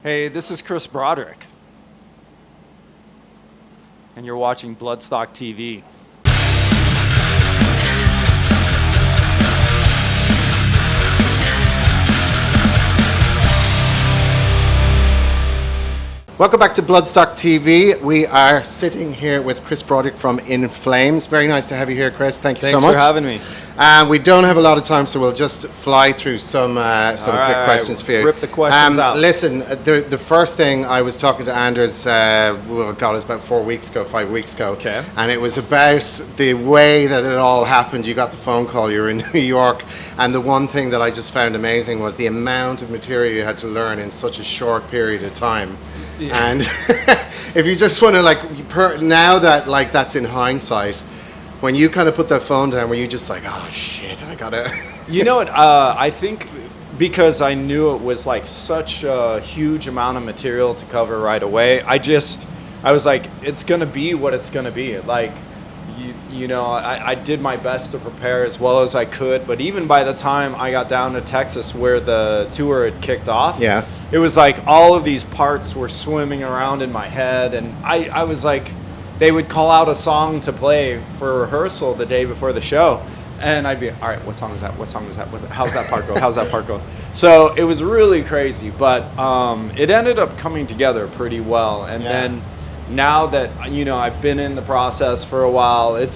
Hey, this is Chris Broderick, and you're watching Bloodstock TV. Welcome back to Bloodstock TV. We are sitting here with Chris Broderick from In Flames. Very nice to have you here, Chris. Thank you so much. Thanks for having me. We don't have a lot of time, so we'll just fly through some quick questions for you. Rip the questions out. Listen, the first thing I was talking to Anders, it was about 5 weeks ago. Okay. And it was about the way that it all happened. You got the phone call, you were in New York, and the one thing that I just found amazing was the amount of material you had to learn in such a short period of time. Yeah. And if you just want to now that that's in hindsight, when you kind of put that phone down, were you just like, oh shit, I gotta? You know what? I think because I knew it was such a huge amount of material to cover right away. I was like, it's gonna be what it's gonna be. I did my best to prepare as well as I could, but even by the time I got down to Texas where the tour had kicked off, yeah, it was like all of these parts were swimming around in my head, and I was like, they would call out a song to play for rehearsal the day before the show, and I'd be, all right, what song is that? How's that part go? How's that part go? So it was really crazy, but it ended up coming together pretty well, and then now that I've been in the process for a while, it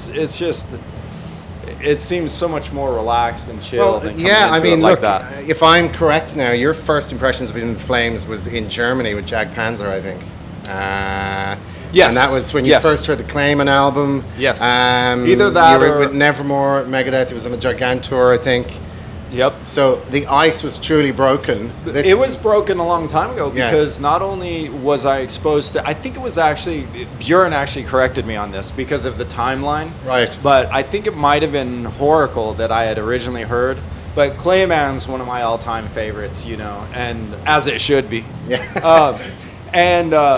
seems so much more relaxed and chill. Look, if I'm correct now, your first impressions of In Flames was in Germany with Jag Panzer, I think. Yes. And that was when you first heard the Clayman album. Yes. Either that you were or with Nevermore, Megadeth. It was on the Gigantour, I think. Yep. So the ice was truly broken. It was broken a long time ago because not only was I exposed to, I think it was actually, Bjorn actually corrected me on this because of the timeline. Right. But I think it might have been Horacle that I had originally heard. But Clayman's one of my all-time favorites, and as it should be. Yeah.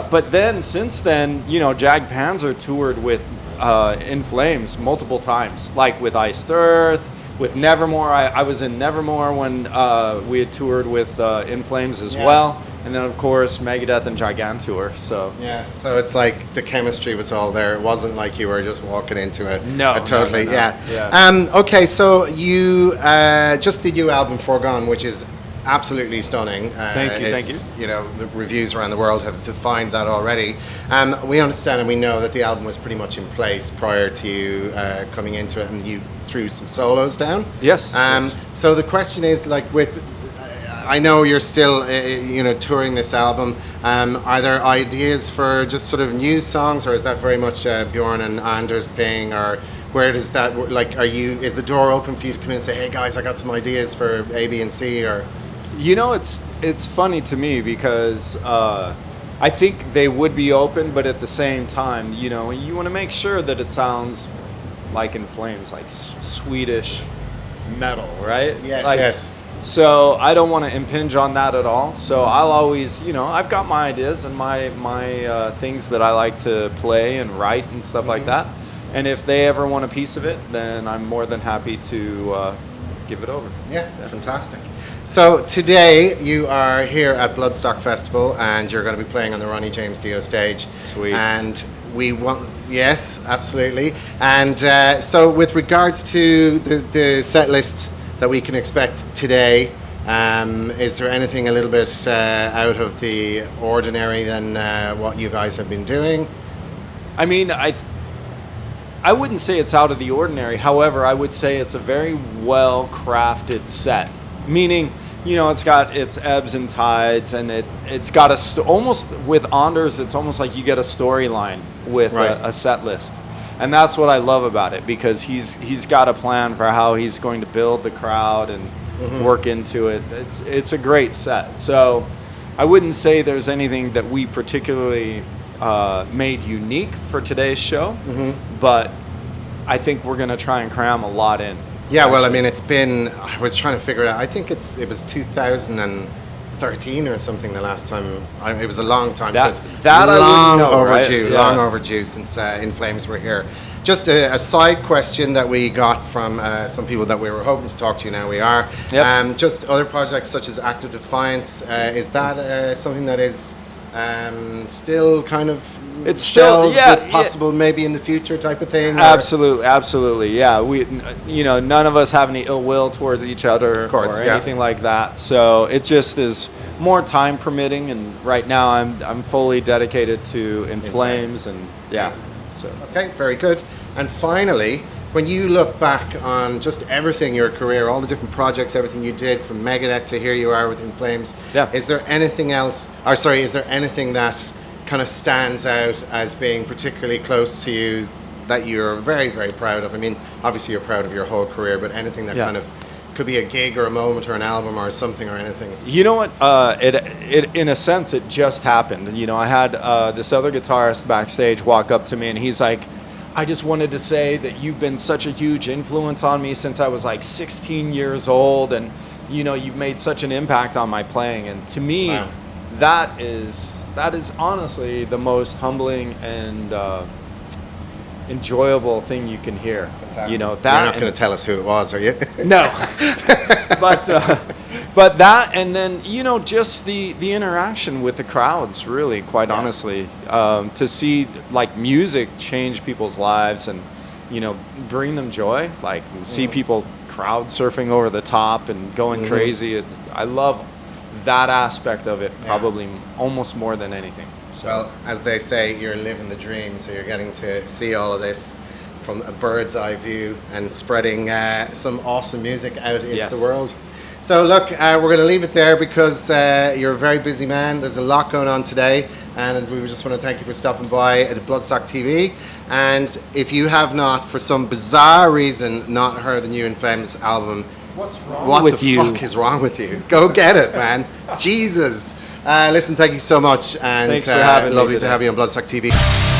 But then, since then, Jag Panzer toured with In Flames multiple times, like with Iced Earth, with Nevermore. I was in Nevermore when we had toured with In Flames as well. And then, of course, Megadeth and Gigantour. So so it's like the chemistry was all there. It wasn't like you were just walking into it. No. Okay, so you just the new album Foregone, which is absolutely stunning. Thank you. The reviews around the world have defined that already. We understand and we know that the album was pretty much in place prior to you coming into it, and you threw some solos down. Yes. So the question is, I know you're still, touring this album. Are there ideas for just sort of new songs, or is that very much Bjorn and Anders' thing, or where does that is the door open for you to come in and say, hey guys, I got some ideas for A, B, and C, or? It's funny to me because I think they would be open, but at the same time, you want to make sure that it sounds like In Flames, like Swedish metal, right? Yes. So I don't want to impinge on that at all. So I'll always, I've got my ideas and my things that I like to play and write and stuff like that. And if they ever want a piece of it, then I'm more than happy to give it over. Yeah, fantastic. So today you are here at Bloodstock Festival, and you're going to be playing on the Ronnie James Dio stage. Sweet. And yes, absolutely. And so with regards to the set list that we can expect today, is there anything a little bit out of the ordinary than what you guys have been doing? I mean, I wouldn't say it's out of the ordinary. However, I would say it's a very well-crafted set. Meaning, it's got its ebbs and tides, and it's got almost with Anders, it's almost like you get a storyline with a set list. And that's what I love about it, because he's got a plan for how he's going to build the crowd and work into it. It's a great set. So I wouldn't say there's anything that we particularly made unique for today's show, but I think we're going to try and cram a lot in. Yeah, well, I mean, I was trying to figure it out. I think it was 2005 13 or something the last time. It was a long time. That- so it's that I long wouldn't know, overdue. right? Yeah. Long overdue since In Flames were here. Just a side question that we got from some people that we were hoping to talk to you. Now we are. Yep. Just other projects such as Act of Defiance. Is that something that is still kind of It's still, shelved yeah, with possible maybe in the future type of thing? Or? Absolutely. Yeah, none of us have any ill will towards each other course, or yeah. anything like that. So it just is more time permitting, and right now I'm fully dedicated to In Flames, and yeah. So Okay, very good. And finally, when you look back on just everything, your career, all the different projects, everything you did from Megadeth to here you are with In Flames, Yeah. is there anything else, or sorry, is there anything that kind of stands out as being particularly close to you that you're very, very proud of? I mean, obviously you're proud of your whole career, but anything that Yeah. kind of could be a gig or a moment or an album or something or anything. you know what? It in a sense it just happened. You know, I had this other guitarist backstage walk up to me, and he's like, "I just wanted to say that you've been such a huge influence on me since I was like 16 years old, and you know, you've made such an impact on my playing." And to me, Wow. that is honestly the most humbling and enjoyable thing you can hear. Fantastic. You know, You're that not going to tell us who it was, are you? no, but that, and then you know, just the interaction with the crowds, really, quite honestly, to see like music change people's lives and you know bring them joy, like see people crowd surfing over the top and going crazy. I love that aspect of it probably almost more than anything. So. Well, as they say, you're living the dream, so you're getting to see all of this from a bird's eye view and spreading some awesome music out into Yes. the world. So look, we're going to leave it there because you're a very busy man. There's a lot going on today, and we just want to thank you for stopping by at Bloodstock TV. And if you have not, for some bizarre reason, not heard the new In Flames album, What's wrong what with the you? fuck is wrong with you? Go get it, man. Jesus. Listen, thank you so much, and Thanks for having me lovely to today. have you on Bloodstock TV.